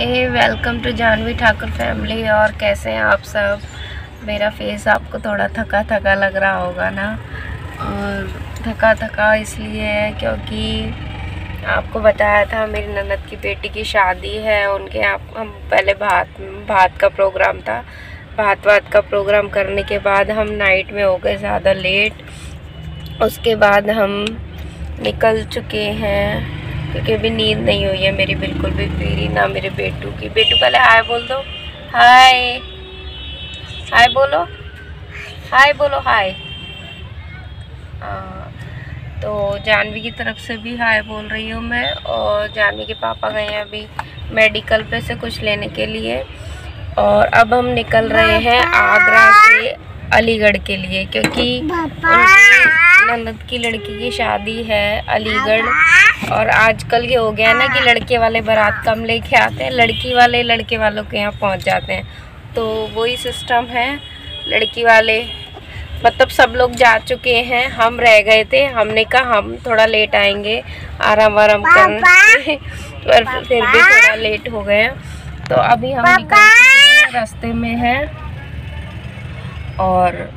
Welcome to Janhvi Thakur family. और कैसे हैं आप सब। मेरा फेस आपको थोड़ा थका थका लग रहा होगा ना, और थका थका इसलिए है क्योंकि आपको बताया था मेरी ननद की बेटी की शादी है। उनके यहाँ हम पहले भात का प्रोग्राम था। भात का प्रोग्राम करने के बाद हम नाइट में हो गए ज़्यादा लेट। उसके बाद हम निकल चुके हैं क्योंकि अभी नींद नहीं हुई है मेरी बिल्कुल भी पूरी, ना मेरे बेटू की। बेटू पहले हाय बोल दो। हाय हाय बोलो, हाय बोलो, हाय। तो जानवी की तरफ से भी हाय बोल रही हूँ मैं। और जानवी के पापा गए हैं अभी मेडिकल पे से कुछ लेने के लिए, और अब हम निकल रहे हैं आगरा से अलीगढ़ के लिए, क्योंकि उनकी ननद की लड़की की शादी है अलीगढ़। और आजकल ये हो गया है ना कि लड़के वाले बारात कम लेके आते हैं, लड़की वाले लड़के वालों के यहाँ पहुँच जाते हैं। तो वही सिस्टम है, लड़की वाले मतलब सब लोग जा चुके हैं, हम रह गए थे। हमने कहा हम थोड़ा लेट आएंगे आराम करने पर फिर भी थोड़ा लेट हो गए। तो अभी हम निकल चुके हैं, रास्ते में हैं और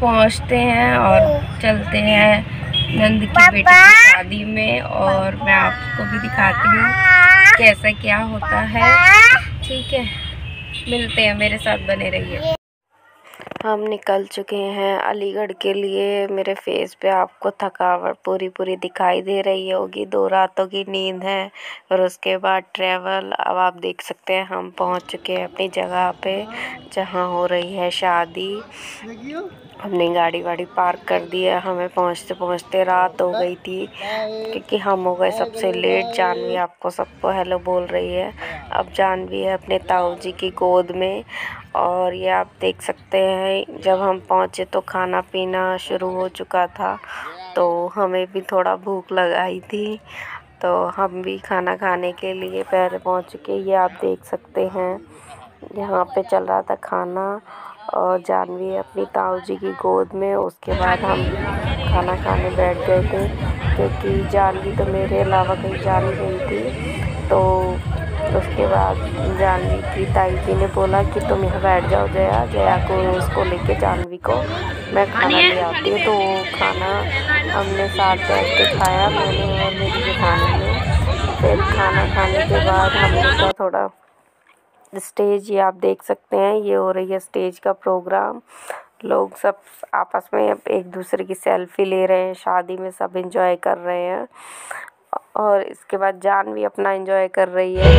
पहुंचते हैं और चलते हैं नंद की बेटी की शादी में। और मैं आपको भी दिखाती हूँ कैसा क्या होता है। ठीक है, मिलते हैं, मेरे साथ बने रहिए। हम निकल चुके हैं अलीगढ़ के लिए। मेरे फेस पे आपको थकावट पूरी दिखाई दे रही होगी। 2 रातों की नींद है और उसके बाद ट्रैवल। अब आप देख सकते हैं हम पहुंच चुके हैं अपनी जगह पे जहां हो रही है शादी। हमने गाड़ी वाड़ी पार्क कर दी है। हमें पहुंचते पहुंचते रात हो गई थी क्योंकि हम हो गए सबसे लेट। जानवी आपको सबको हेलो बोल रही है। अब जानवी है अपने ताऊ जी की गोद में। और ये आप देख सकते हैं जब हम पहुंचे तो खाना पीना शुरू हो चुका था, तो हमें भी थोड़ा भूख लगाई थी, तो हम भी खाना खाने के लिए पहले पहुंच चुके। ये आप देख सकते हैं यहाँ पे चल रहा था खाना, और जानवी अपनी ताऊ जी की गोद में। उसके बाद हम खाना खाने बैठ गए थे क्योंकि जानवी तो मेरे अलावा कहीं जा नहीं रही थी। तो उसके बाद जानवी की ताई जी ने बोला कि तुम यहाँ बैठ जाओ, जया को उसको लेके जानवी को मैं खाना ले आती हूँ। तो वो खाना हमने साथ बैठ के खाया, मैंने और मेरी जेठानी ने। फिर खाना खाने के बाद हमने का थोड़ा स्टेज, ये आप देख सकते हैं ये हो रही है स्टेज का प्रोग्राम। लोग सब आपस में एक दूसरे की सेल्फी ले रहे हैं, शादी में सब एंजॉय कर रहे हैं। और इसके बाद जानवी अपना एंजॉय कर रही है।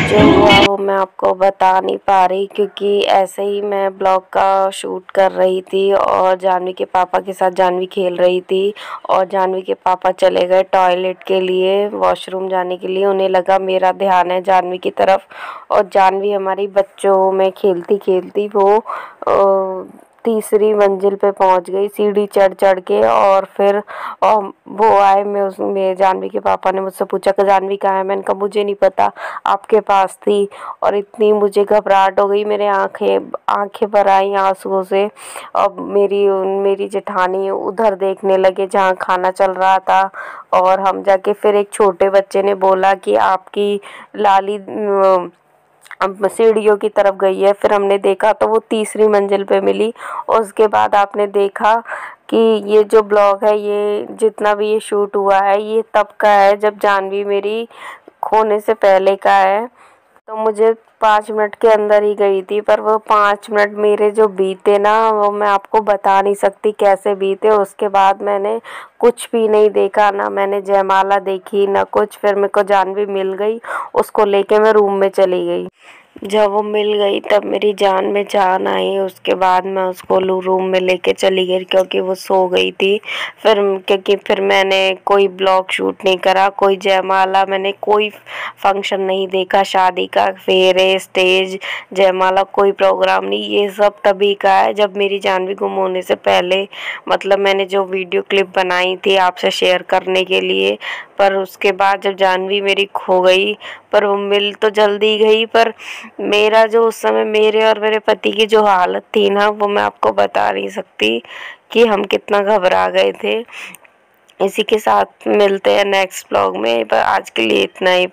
जो हुआ वो मैं आपको बता नहीं पा रही क्योंकि ऐसे ही मैं ब्लॉग का शूट कर रही थी और जानवी के पापा के साथ जानवी खेल रही थी। और जानवी के पापा चले गए टॉयलेट के लिए, वॉशरूम जाने के लिए। उन्हें लगा मेरा ध्यान है जानवी की तरफ, और जानवी हमारी बच्चों में खेलती खेलती वो तीसरी मंजिल पे पहुंच गई सीढ़ी चढ़ के। और फिर वो आए, मैं जानवी के पापा ने मुझसे पूछा कि जानवी कहाँ है। मैंने कहा मुझे नहीं पता, आपके पास थी। और इतनी मुझे घबराहट हो गई, मेरे आंखें भर आई आंसुओं से। अब मेरी जेठानी उधर देखने लगे जहाँ खाना चल रहा था। और हम जाके फिर एक छोटे बच्चे ने बोला कि आपकी लाली अब सीढ़ियों की तरफ गई है। फिर हमने देखा तो वो तीसरी मंजिल पे मिली। और उसके बाद आपने देखा कि ये जो ब्लॉग है, ये जितना भी ये शूट हुआ है, ये तब का है जब जानवी मेरी खोने से पहले का है। तो मुझे 5 मिनट के अंदर ही गई थी, पर वो 5 मिनट मेरे जो बीते ना, वो मैं आपको बता नहीं सकती कैसे बीते। उसके बाद मैंने कुछ भी नहीं देखा, ना मैंने जयमाला देखी ना कुछ। फिर मेरे को जानवी मिल गई, उसको लेके मैं रूम में चली गई। जब वो मिल गई तब मेरी जान में जान आई। उसके बाद मैं उसको रूम में लेके चली गई क्योंकि वो सो गई थी। फिर मैंने कोई ब्लॉग शूट नहीं करा, कोई जयमाला, मैंने कोई फंक्शन नहीं देखा, शादी का फेरे, स्टेज, जयमाला, कोई प्रोग्राम नहीं। ये सब तभी का है जब मेरी जानवी गुम होने से पहले, मतलब मैंने जो वीडियो क्लिप बनाई थी आपसे शेयर करने के लिए, पर उसके बाद जब जानवी मेरी खो गई, पर वो मिल तो जल्दी गई, पर मेरा जो उस समय मेरे और मेरे पति की जो हालत थी ना, वो मैं आपको बता नहीं सकती कि हम कितना घबरा गए थे। इसी के साथ मिलते हैं नेक्स्ट ब्लॉग में, पर आज के लिए इतना ही।